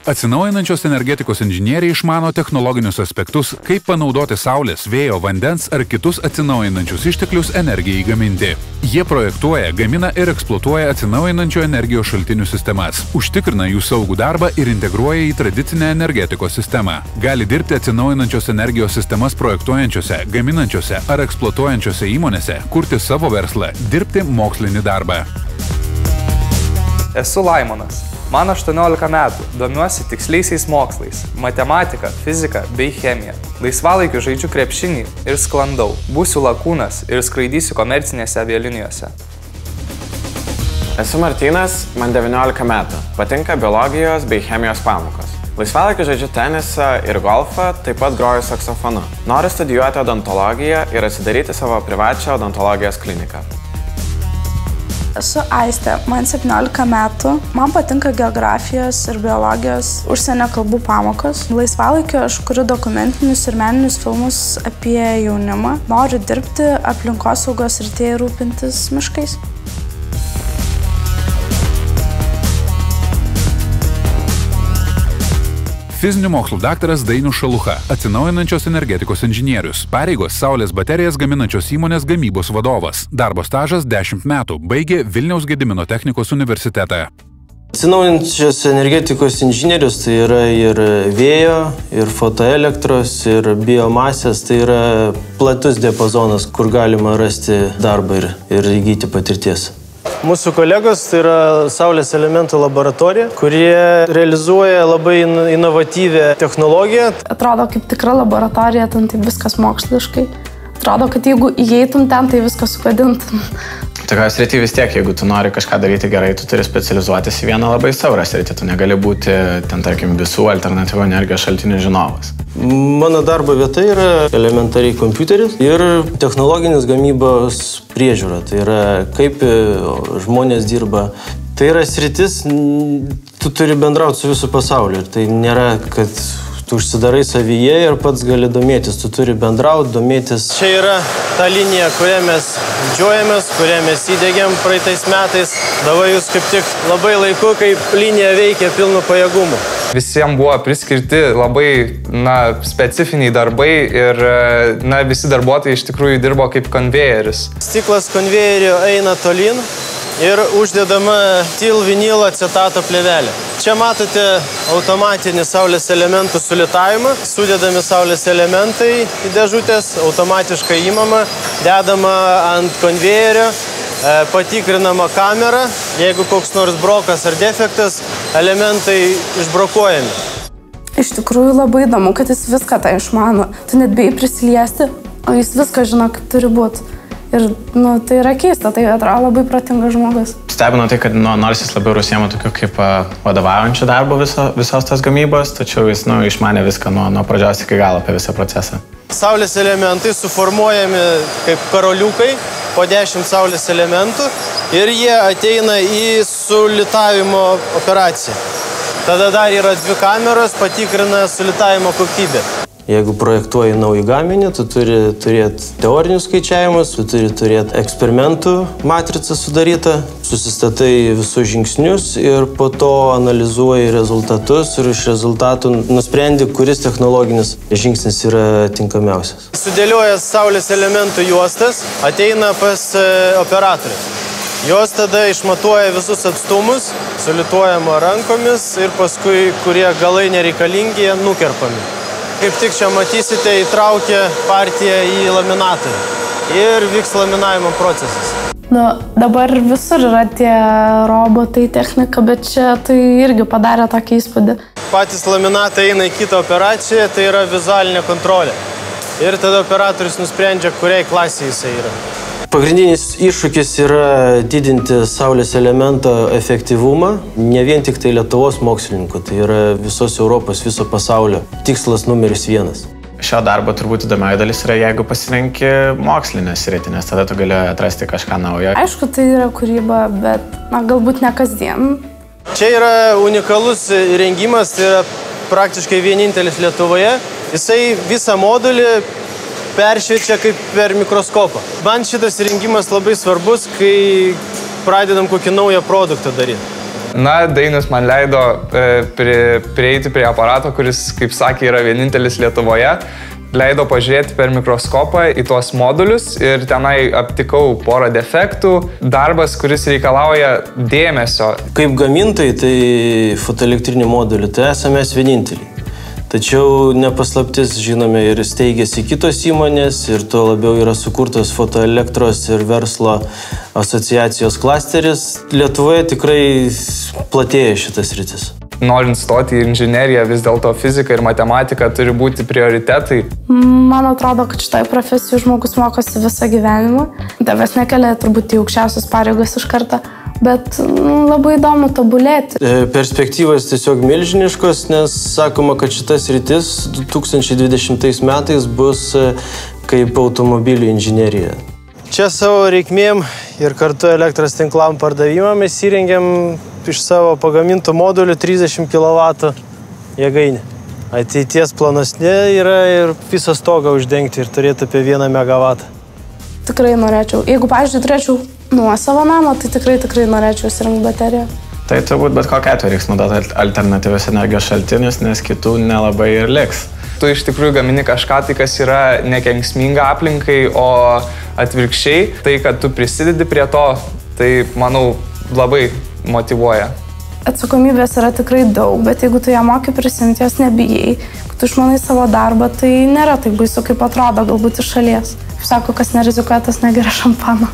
Atsinaujinančios energetikos inžinieriai išmano technologinius aspektus, kaip panaudoti saulės, vėjo, vandens ar kitus atsinaujinančius išteklius energijai gaminti. Jie projektuoja, gamina ir eksploatuoja atsinaujinančių energijos šaltinių sistemas, užtikrina jų saugų darbą ir integruoja į tradicinę energetikos sistemą. Gali dirbti atsinaujinančios energijos sistemas projektuojančiose, gaminančiose ar eksploatuojančiose įmonėse, kurti savo verslą, dirbti mokslinį darbą. Esu Laimonas. Man 18 metų, domiuosi tiksliaisiais mokslais, matematika, fizika bei chemija. Laisvalaikiu žaidžiu krepšinį ir sklandau. Būsiu lakūnas ir skraidysiu komercinėse avialinijose. Esu Martynas, man 19 metų. Patinka biologijos bei chemijos pamokos. Laisvalaikiu žaidžiu tenisą ir golfą, taip pat groju saksofonu. Noriu studijuoti odontologiją ir atsidaryti savo privačią odontologijos kliniką. Esu Aistė, man 17 metų, man patinka geografijos ir biologijos užsienio kalbų pamokos. Laisvalaikiu aš kuriu dokumentinius ir meninius filmus apie jaunimą. Noriu dirbti aplinkosaugos srityje ir rūpintis miškais. Fizinių mokslų daktaras Dainius Šalucha, atsinaujinančios energetikos inžinierius, pareigos saulės baterijas gaminančios įmonės gamybos vadovas, darbo stažas 10 metų, baigė Vilniaus Gedimino technikos universitetą. Atsinaujinančios energetikos inžinierius tai yra ir vėjo, ir fotoelektros, ir biomasės, tai yra platus diapazonas, kur galima rasti darbą ir įgyti patirties. Mūsų kolegos tai yra Saulės elementų laboratorija, kurie realizuoja labai inovatyvią technologiją. Atrodo kaip tikra laboratorija, ten tai viskas moksliškai. Atrodo, kad jeigu įeitum ten, tai viską sugadintum. Tokioje srityje vis tiek, jeigu tu nori kažką daryti gerai, tu turi specializuotis į vieną labai siaurą sritį. Tu negali būti, ten, tarkim, visų alternatyvių energijos šaltinių žinovas. Mano darbo vieta yra elementariai kompiuteris ir technologinis gamybos priežiūra. Tai yra kaip žmonės dirba. Tai yra sritis, tu turi bendrauti su visų pasauliu. Ir tai nėra, kad tu užsidarai savyje ir pats gali domėtis. Tu turi bendrauti, domėtis. Čia yra ta linija, kurią mes didžiuojamės, kurią mes įdegėm praeitais metais. Dabar jūs kaip tik labai laiku, kaip linija veikia pilnu pajėgumu. Visiems buvo priskirti labai specifiniai darbai ir visi darbuotojai iš tikrųjų dirbo kaip konvejeris. Stiklas konvejerio eina tolyn ir uždedama til vinilo acetato plėvelė. Čia matote automatinį saulės elementų sulitavimą. Sudedami saulės elementai į dėžutės, automatiškai įmama, dedama ant konvejerio, patikrinama kamera. Jeigu koks nors brokas ar defektas, elementai išbrokuojami. Iš tikrųjų labai įdomu, kad jis viską tą išmano. Tu net bijai prisiliesti, o jis viską žino, kaip turi būti. Ir tai yra keista, tai atrodo labai protingas žmogus. Stebino tai, kad nors jis labiau užsiema tokiu kaip vadovaujančiu darbu visos tos gamybos, tačiau jis išmanė viską nuo pradžios iki galo apie visą procesą. Saulės elementai suformuojami kaip karoliukai, po 10 saulės elementų ir jie ateina į sulitavimo operaciją. Tada dar yra 2 kameros, patikrina sulitavimo kokybę. Jeigu projektuoji naują gaminį, tu turi turėti teorinius skaičiavimus, tu turi turėti eksperimentų matricą sudarytą, susistatai visus žingsnius ir po to analizuoji rezultatus ir iš rezultatų nusprendi, kuris technologinis žingsnis yra tinkamiausias. Sudėliojęs saulės elementų juostas ateina pas operatorius. Jos tada išmatuoja visus atstumus, sulituojama rankomis ir paskui, kurie galai nereikalingi, nukerpami. Kaip tik čia matysite, įtraukia partiją į laminatorių ir vyks laminavimo procesas. Dabar visur yra tie robotai, technika, bet čia tai irgi padarė tokį įspūdį. Patys laminatai eina į kitą operaciją, tai yra vizualinė kontrolė. Ir tada operatorius nusprendžia, kuriai klasėje jisai yra. Pagrindinis iššūkis yra didinti saulės elemento efektyvumą, ne vien tik tai Lietuvos mokslininkų, tai yra visos Europos, viso pasaulio tikslas numeris 1. Šio darbo turbūt įdomioji dalis yra, jeigu pasirenki mokslinę sritį, nes tada tu gali atrasti kažką naujo. Aišku, tai yra kūryba, bet galbūt ne kasdien. Čia yra unikalus įrengimas, tai yra praktiškai vienintelis Lietuvoje. Jisai visą modulį peršviečia kaip per mikroskopą. Man šitas įrengimas labai svarbus, kai pradedam kokį naują produktą daryti. Na, Dainius man leido prieiti prie aparato, kuris, kaip sakė, yra vienintelis Lietuvoje. Leido pažiūrėti per mikroskopą į tuos modulius ir tenai aptikau porą defektų. Darbas, kuris reikalauja dėmesio. Kaip gamintojai, tai fotoelektrinį modulį, tai esame mes vieninteliai. Tačiau nepaslaptis, žinome, ir steigėsi kitos įmonės ir tuo labiau yra sukurtas fotoelektros ir verslo asociacijos klasteris. Lietuvoje tikrai platėja šitas sritis. Norint stoti į inžineriją, vis dėlto fizika ir matematika turi būti prioritetai. Man atrodo, kad šitai profesijų žmogus mokosi visą gyvenimą. Tavęs nekelia turbūt į aukščiausias pareigas iš karto, bet labai įdomu tobulėti. Perspektyvos tiesiog milžiniškos, nes sakoma, kad šitas sritis 2020 metais bus kaip automobilių inžinerija. Čia savo reikmėm ir kartu elektros tinklam pardavimą mes įrengiam iš savo pagamintų modulių 30 kW jėgainę. Ateities planuose yra ir visą stogą uždengti ir turėti apie 1 MW. Tikrai norėčiau. Jeigu, pavyzdžiui, turėčiau nuosavą namą, tai tikrai norėčiau įsirengti bateriją. Tai turbūt bet kokiu atveju reiks naudoti alternatyvius energijos šaltinius, nes kitų nelabai ir liks. Tu iš tikrųjų gamini kažką, tai kas yra nekenksminga aplinkai, o atvirkščiai, tai kad tu prisidedi prie to, tai, manau, labai motyvuoja. Atsakomybės yra tikrai daug, bet jeigu tu ją moki prisimti, jos nebijai, kad tu išmanai savo darbą, tai nėra taip baisu, kaip atrodo galbūt iš šalies. Sako, kas nerizikuoja, tas negeria šampano.